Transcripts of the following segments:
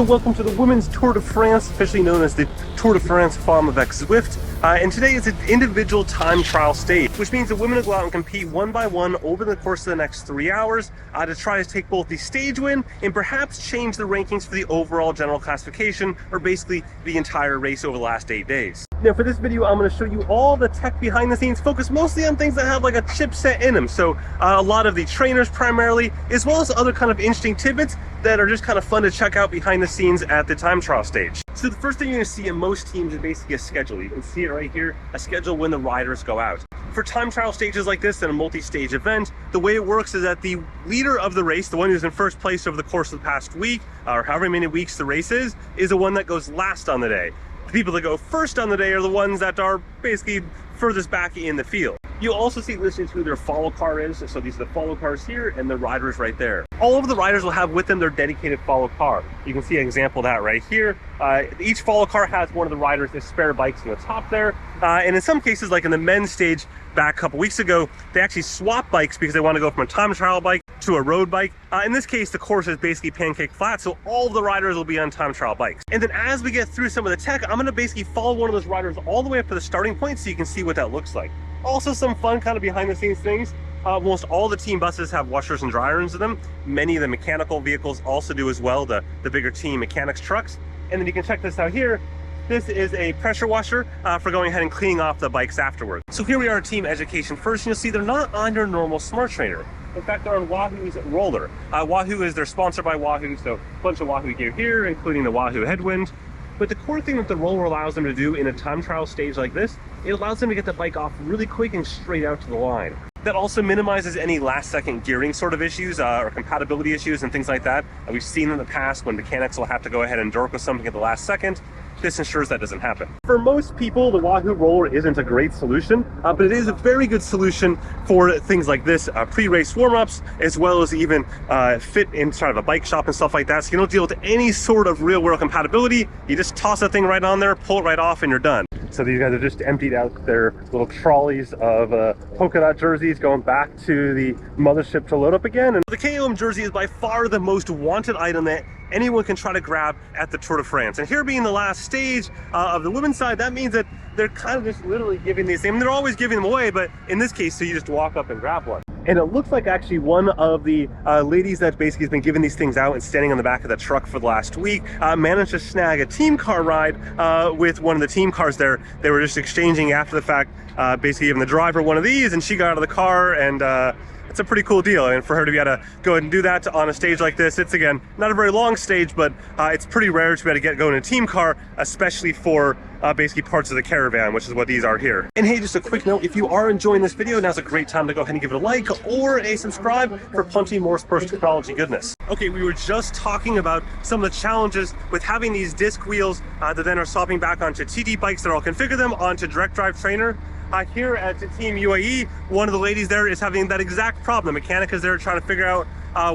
So welcome to the Women's Tour de France, officially known as the Tour de France Femmes Avec Zwift. And today is an individual time trial stage, which means the women will go out and compete one by one over the course of the next 3 hours to try to take both the stage win and perhaps change the rankings for the overall general classification, or basically the entire race over the last 8 days. Now for this video, I'm going to show you all the tech behind the scenes, focus mostly on things that have like a chipset in them. So a lot of the trainers primarily, as well as other kind of interesting tidbits that are just kind of fun to check out behind the scenes at the time trial stage. So the first thing you're going to see in most teams is basically a schedule. You can see it right here, a schedule when the riders go out. For time trial stages like this and a multi-stage event, the way it works is that the leader of the race, the one who's in first place over the course of the past week, or however many weeks the race is the one that goes last on the day. The people that go first on the day are the ones that are basically furthest back in the field. You'll also see listed who their follow car is. So these are the follow cars here and the riders right there. All of the riders will have with them their dedicated follow car. You can see an example of that right here. Each follow car has one of the riders' spare bikes in the top there. And in some cases, like in the men's stage back a couple weeks ago, they actually swap bikes because they want to go from a time trial bike to a road bike. In this case, the course is basically pancake flat, so all of the riders will be on time trial bikes. And then as we get through some of the tech, I'm going to basically follow one of those riders all the way up to the starting point so you can see what that looks like. Also some fun kind of behind the scenes things. Almost all the team buses have washers and dryers in them. Many of the mechanical vehicles also do as well, the bigger team mechanics trucks. And then you can check this out here. This is a pressure washer for going ahead and cleaning off the bikes afterwards. So here we are at Team Education First, and you'll see they're not on your normal Smart Trainer. In fact, they're on Wahoo's roller. Wahoo they're sponsored by Wahoo, so a bunch of Wahoo gear here, including the Wahoo headwind. But the core thing that the roller allows them to do in a time trial stage like this, it allows them to get the bike off really quick and straight out to the line. That also minimizes any last-second gearing sort of issues or compatibility issues and things like that. We've seen in the past when mechanics will have to go ahead and dork with something at the last second. This ensures that doesn't happen. For most people, the Wahoo roller isn't a great solution, but it is a very good solution for things like this, pre-race warm-ups, as well as even fit inside of a bike shop and stuff like that. So you don't deal with any sort of real-world compatibility. You just toss that thing right on there, pull it right off, and you're done. So these guys have just emptied out their little trolleys of polka dot jerseys going back to the mothership to load up again. And the KOM jersey is by far the most wanted item that anyone can try to grab at the Tour de France. And here being the last stage of the women's side, that means that they're kind of just literally giving these things. I mean, they're always giving them away, but in this case, so you just walk up and grab one. And it looks like actually one of the ladies that basically has been giving these things out and standing on the back of the truck for the last week managed to snag a team car ride with one of the team cars there. They were just exchanging after the fact, basically giving the driver one of these, and she got out of the car, and it's a pretty cool deal. And for her to be able to go ahead and do that on a stage like this, it's again, not a very long stage, but it's pretty rare to be able to get going in a team car, especially for basically parts of the caravan, which is what these are here. And hey, just a quick note, if you are enjoying this video, now's a great time to go ahead and give it a like or a subscribe for plenty more sports technology goodness. Okay, we were just talking about some of the challenges with having these disc wheels that then are swapping back onto TD bikes that all configure them onto direct drive trainer. Here at Team UAE, one of the ladies there is having that exact problem. The mechanic is there trying to figure out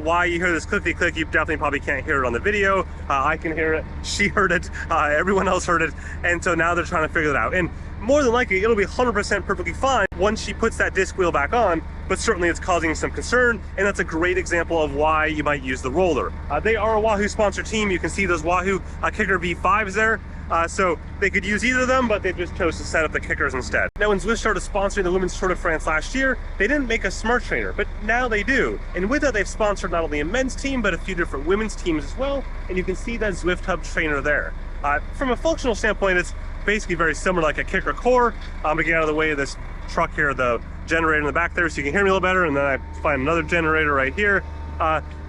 why you hear this clicky click. You definitely probably can't hear it on the video. I can hear it, she heard it, everyone else heard it, and so now they're trying to figure it out. And more than likely, it'll be 100% perfectly fine once she puts that disc wheel back on, but certainly it's causing some concern, and that's a great example of why you might use the roller. They are a Wahoo sponsored team. You can see those Wahoo Kicker V5s there. So they could use either of them, but they just chose to set up the kickers instead. Now, when Zwift started sponsoring the Women's Tour de France last year, they didn't make a Smart Trainer, but now they do. And with that, they've sponsored not only a men's team, but a few different women's teams as well. And you can see that Zwift Hub trainer there. From a functional standpoint, it's basically very similar, like a kicker core. I'm gonna get out of the way of this truck here, the generator in the back there, so you can hear me a little better. And then I find another generator right here.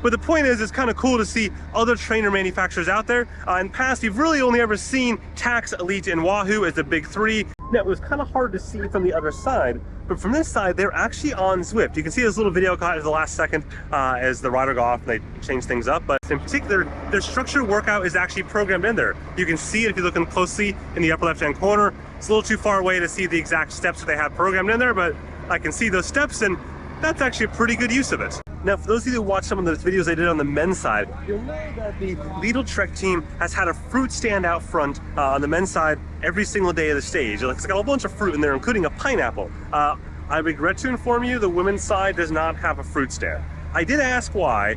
But the point is, it's kind of cool to see other trainer manufacturers out there. In the past, you've really only ever seen Tax, Elite, and Wahoo as the big three. Now, it was kind of hard to see from the other side, but from this side, they're actually on Zwift. You can see this little video caught at the last second as the rider got off and they changed things up. But in particular, their structured workout is actually programmed in there. You can see it if you're looking closely in the upper left-hand corner. It's a little too far away to see the exact steps that they have programmed in there, but I can see those steps, and that's actually a pretty good use of it. Now, for those of you who watch some of the videos I did on the men's side, you'll know that the Lidl Trek team has had a fruit stand out front on the men's side every single day of the stage. It's got a bunch of fruit in there, including a pineapple. I regret to inform you, the women's side does not have a fruit stand. I did ask why,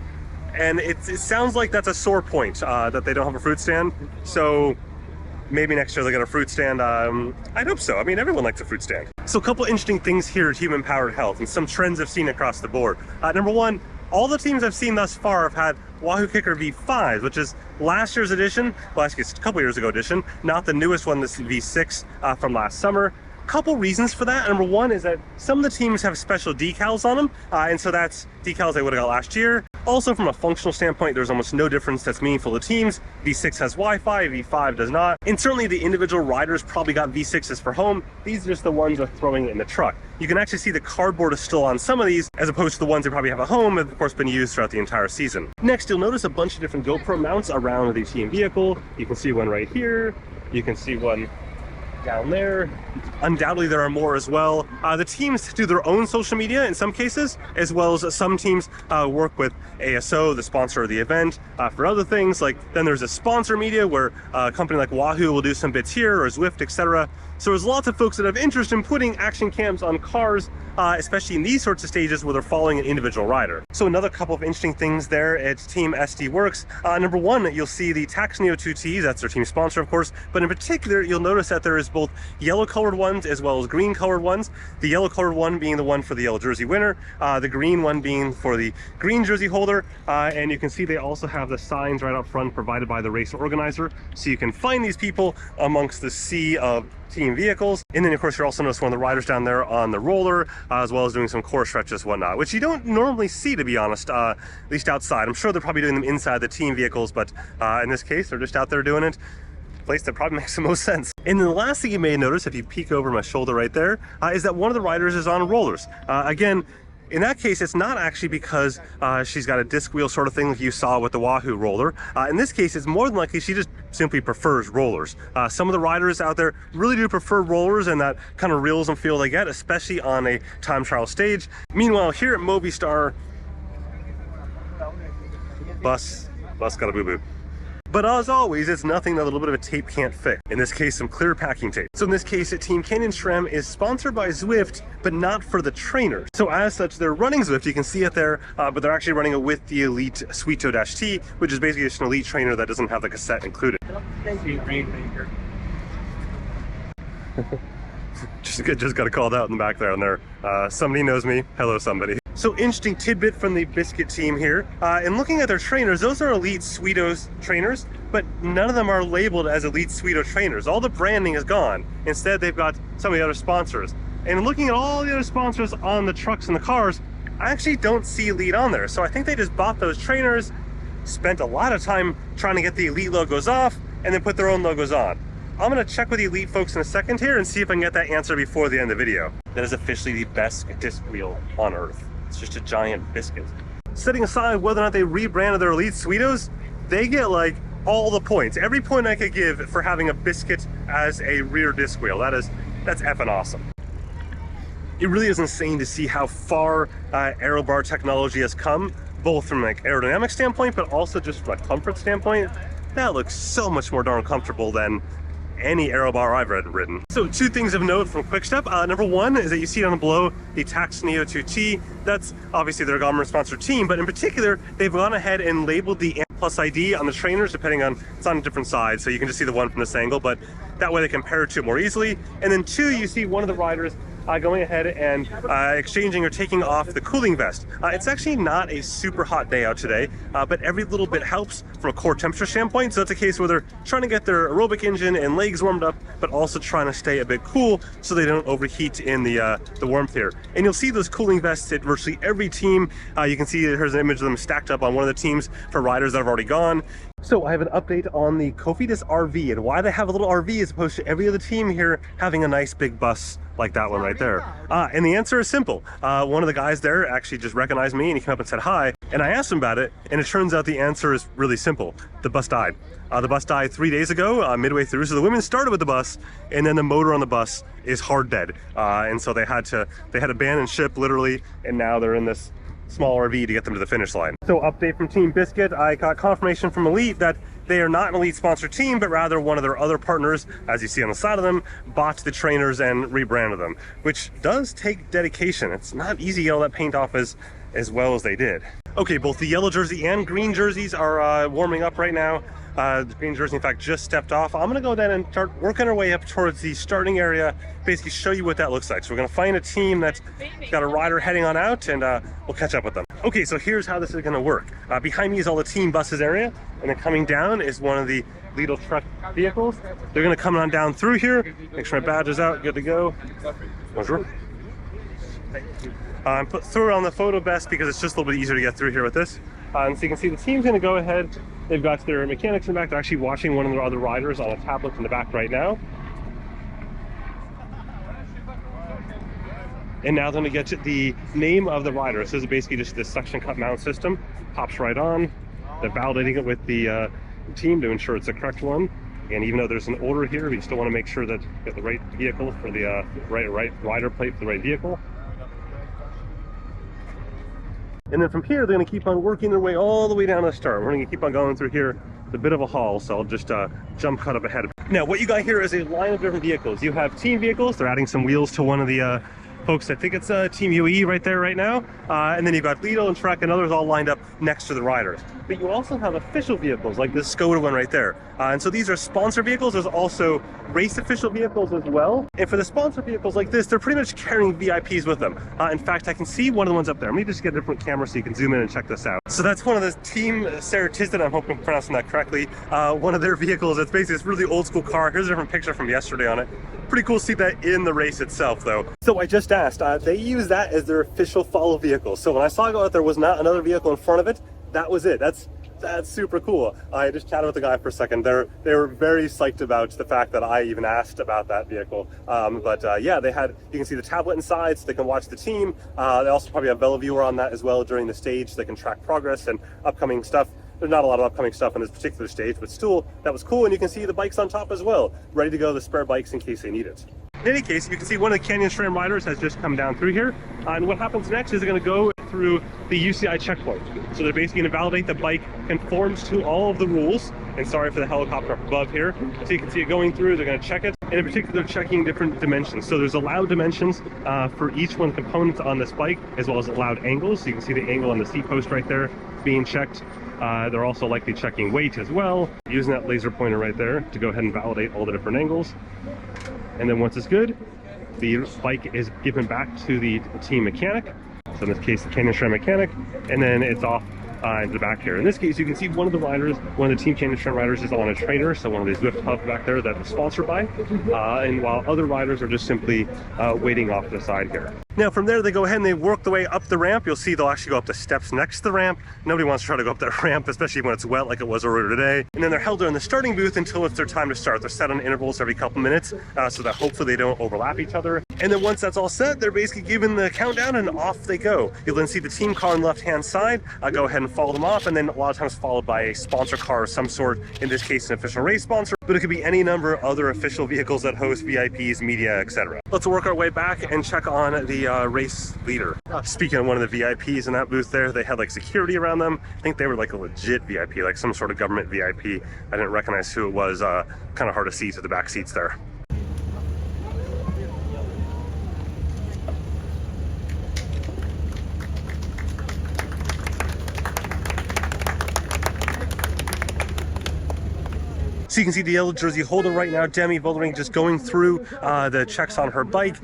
and it sounds like that's a sore point, that they don't have a fruit stand. So maybe next year they'll get a fruit stand. I'd hope so. I mean, everyone likes a fruit stand. So a couple interesting things here at Human Powered Health and some trends I've seen across the board. Number one, all the teams I've seen thus far have had Wahoo Kicker V5s, which is last year's edition, well, actually it's a couple years ago edition, not the newest one, this V6 from last summer. Couple reasons for that. Number one is that some of the teams have special decals on them, and so that's decals they would have got last year. Also, from a functional standpoint, there's almost no difference that's meaningful to teams. V6 has Wi-Fi, V5 does not. And certainly the individual riders probably got V6s for home. These are just the ones that are throwing it in the truck. You can actually see the cardboard is still on some of these, as opposed to the ones they probably have at home that have, of course, been used throughout the entire season. Next, you'll notice a bunch of different GoPro mounts around the team vehicle. You can see one right here. You can see one down there. Undoubtedly there are more as well. The teams do their own social media in some cases, as well as some teams work with ASO, the sponsor of the event, for other things. Like then there's a sponsor media where a company like Wahoo will do some bits here, or Zwift, etc. So there's lots of folks that have interest in putting action cams on cars, especially in these sorts of stages where they're following an individual rider. So another couple of interesting things there at Team SD Works. Number one, you'll see the Tax Neo 2Ts, that's their team sponsor of course, but in particular you'll notice that there is both yellow colored ones as well as green colored ones. The yellow colored one being the one for the yellow jersey winner, the green one being for the green jersey holder, and you can see they also have the signs right up front provided by the race organizer, so you can find these people amongst the sea of team vehicles. And then of course you're also noticing one of the riders down there on the roller, as well as doing some core stretches and whatnot, which you don't normally see, to be honest, at least outside. I'm sure they're probably doing them inside the team vehicles, but in this case they're just out there doing it. Place that probably makes the most sense. And then the last thing you may notice if you peek over my shoulder right there, is that one of the riders is on rollers. Again, in that case, it's not actually because she's got a disc wheel sort of thing like you saw with the Wahoo roller. In this case, it's more than likely she just simply prefers rollers. Some of the riders out there really do prefer rollers and that kind of realism feel they get, especially on a time trial stage. Meanwhile, here at Movistar, bus got a boo-boo. But as always, it's nothing that a little bit of a tape can't fix. In this case, some clear packing tape. So in this case, Team Canyon SRAM is sponsored by Zwift, but not for the trainers. So as such, they're running Zwift, you can see it there, but they're actually running it with the Elite Sweeto-T, which is basically just an Elite trainer that doesn't have the cassette included. Thank you, Rainmaker. just got called out in the back there, and there, somebody knows me. Hello, somebody. So interesting tidbit from the Biscuit team here. And looking at their trainers, those are Elite Sweeto trainers, but none of them are labeled as Elite Sweeto trainers. All the branding is gone. Instead, they've got some of the other sponsors. And looking at all the other sponsors on the trucks and the cars, I actually don't see Elite on there. So I think they just bought those trainers, spent a lot of time trying to get the Elite logos off, and then put their own logos on. I'm gonna check with the Elite folks in a second here and see if I can get that answer before the end of the video. That is officially the best disc wheel on earth. It's just a giant biscuit. Setting aside whether or not they rebranded their Elite Sweetos, they get like all the points. Every point I could give for having a biscuit as a rear disc wheel. That's effing awesome. It really is insane to see how far aero bar technology has come, both from like aerodynamic standpoint, but also just from a comfort standpoint. That looks so much more darn comfortable than any aero bar I've ridden. So two things of note from Quickstep. Number one is that you see down below the Tax Neo 2T. That's obviously their government sponsored team, but in particular, they've gone ahead and labeled the Plus ID on the trainers, depending on, it's on a different side, so you can just see the one from this angle, but that way they compare it to it more easily. And then two, you see one of the riders going ahead and exchanging or taking off the cooling vest. It's actually not a super hot day out today, but every little bit helps from a core temperature standpoint. So that's a case where they're trying to get their aerobic engine and legs warmed up, but also trying to stay a bit cool so they don't overheat in the warmth here. And you'll see those cooling vests at virtually every team. You can see there's an image of them stacked up on one of the teams for riders that have already gone. So I have an update on the Cofidis RV and why they have a little RV as opposed to every other team here having a nice big bus like that one right there. And the answer is simple. One of the guys there actually just recognized me and he came up and said hi. And I asked him about it, and it turns out the answer is really simple. The bus died. The bus died 3 days ago, midway through. So the women started with the bus, and then the motor on the bus is hard dead. And so they had abandon ship literally, and now they're in this small RV to get them to the finish line. So update from Team Biscuit, I got confirmation from Elite that they are not an elite sponsor team, but rather one of their other partners, as you see on the side of them, bought the trainers and rebranded them, which does take dedication. It's not easy to get all that paint off as well as they did. Okay, both the yellow jersey and green jerseys are warming up right now. The green jersey, in fact, just stepped off. I'm gonna go then and start working our way up towards the starting area, basically show you what that looks like. So we're gonna find a team that's got a rider heading on out, and we'll catch up with them. Okay, so here's how this is gonna work. Behind me is all the team buses area, and then coming down is one of the Lidl truck vehicles. They're gonna come on down through here, make sure my badge is out, good to go. Bonjour. Put through it on the photo best because it's just a little bit easier to get through here with this. And so you can see the team's going to go ahead. They've got their mechanics in the back. They're actually watching one of their other riders on a tablet in the back right now. And now they're going to get to the name of the rider. So this is basically just this suction cup mount system. Pops right on. They're validating it with the team to ensure it's the correct one. And even though there's an order here, we still want to make sure that you get the right vehicle for the right rider plate for the right vehicle. And then from here, they're going to keep on working their way all the way down to the start. We're going to keep on going through here. It's a bit of a haul, so I'll just jump cut up ahead. Now, what you got here is a line of different vehicles. You have team vehicles. They're adding some wheels to one of the folks. I think it's Team UE right there right now. And then you've got Lidl and Trek and others all lined up next to the riders. But you also have official vehicles like this Skoda one right there. And so these are sponsor vehicles. There's also race official vehicles as well. And for the sponsor vehicles like this, they're pretty much carrying VIPs with them. In fact, I can see one of the ones up there. Let me just get a different camera so you can zoom in and check this out. So that's one of the Team Sarah, I'm hoping I'm pronouncing that correctly. One of their vehicles. It's basically this really old school car. Here's a different picture from yesterday on it. Pretty cool to see that in the race itself though. So I just asked, they use that as their official follow vehicle. So when I saw it go out, there was not another vehicle in front of it. That was it. That's super cool. I just chatted with the guy for a second. They were very psyched about the fact that I even asked about that vehicle. Yeah, they had, you can see the tablet inside so they can watch the team. They also probably have VeloViewer on that as well during the stage so they can track progress and upcoming stuff. There's not a lot of upcoming stuff on this particular stage, but still, that was cool. And you can see the bikes on top as well, ready to go, the spare bikes in case they need it. In any case, you can see one of the Canyon SRAM riders has just come down through here. And what happens next is they're going to go through the UCI checkpoint. So they're basically going to validate the bike conforms to all of the rules. And sorry for the helicopter up above here. So you can see it going through, they're going to check it. And in particular, they're checking different dimensions. So there's allowed dimensions for each one component on this bike, as well as allowed angles. So you can see the angle on the seat post right there being checked. They're also likely checking weight as well, using that laser pointer right there to go ahead and validate all the different angles. And then once it's good, the bike is given back to the team mechanic. So in this case, the Canyon SRAM mechanic, and then it's off into the back here. In this case, you can see one of the riders, one of the Team Canyon SRAM riders is on a trainer, so one of these Zwift hubs back there that is sponsored by, and while other riders are just simply waiting off to the side here. Now from there, they go ahead and they work the way up the ramp. You'll see they'll actually go up the steps next to the ramp. Nobody wants to try to go up that ramp, especially when it's wet like it was earlier today. And then they're held there in the starting booth until it's their time to start. They're set on intervals every couple minutes so that hopefully they don't overlap each other. And then once that's all set, they're basically given the countdown and off they go. You'll then see the team car on the left-hand side. Go ahead and follow them off, and then a lot of times followed by a sponsor car of some sort, in this case an official race sponsor, but it could be any number of other official vehicles that host VIPs, media, etc. Let's work our way back and check on the race leader. Speaking of one of the VIPs in that booth there, they had like security around them. I think they were like a legit VIP, like some sort of government VIP. I didn't recognize who it was. Kind of hard to see to the back seats there. So you can see the yellow jersey holder right now, Demi Vollering, just going through the checks on her bike.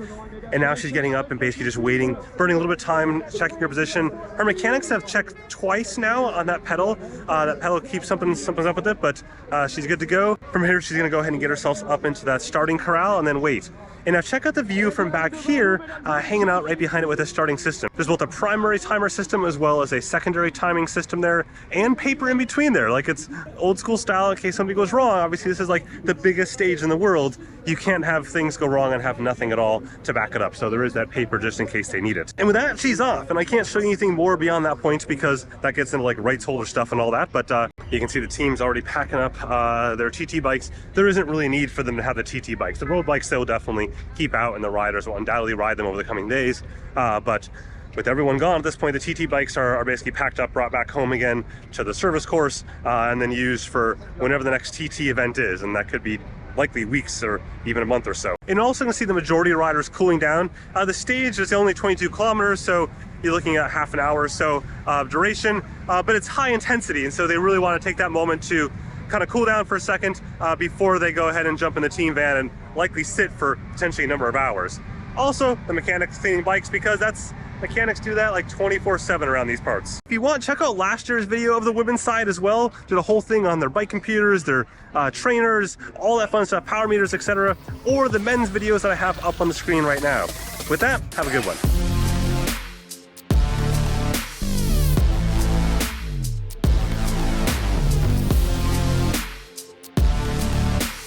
And now she's getting up and basically just waiting, burning a little bit of time, checking her position. Her mechanics have checked twice now on that pedal. That pedal keeps something up with it, but she's good to go. From here, she's gonna go ahead and get herself up into that starting corral and then wait. And now check out the view from back here, hanging out right behind it with a starting system. There's both a primary timer system as well as a secondary timing system there, and paper in between there. Like, it's old school style in case something goes wrong. Obviously, this is like the biggest stage in the world. You can't have things go wrong and have nothing at all to back it up. So there is that paper just in case they need it. And with that, she's off. And I can't show you anything more beyond that point because that gets into like rights holder stuff and all that. But you can see the team's already packing up their TT bikes. There isn't really a need for them to have the TT bikes. The road bikes they'll definitely keep out, and the riders will undoubtedly ride them over the coming days. But with everyone gone at this point, the TT bikes are basically packed up, brought back home again to the service course, and then used for whenever the next TT event is, and that could be likely weeks or even a month or so. And also going to see the majority of riders cooling down. The stage is only 22 kilometers, so you're looking at half an hour or so duration, but it's high intensity, and so they really want to take that moment to kind of cool down for a second before they go ahead and jump in the team van and likely sit for potentially a number of hours. Also, the mechanics cleaning bikes, because mechanics do that like 24/7 around these parts. If you want, check out last year's video of the women's side as well. Did a whole thing on their bike computers, their trainers, all that fun stuff, power meters, etc. Or the men's videos that I have up on the screen right now. With that, have a good one.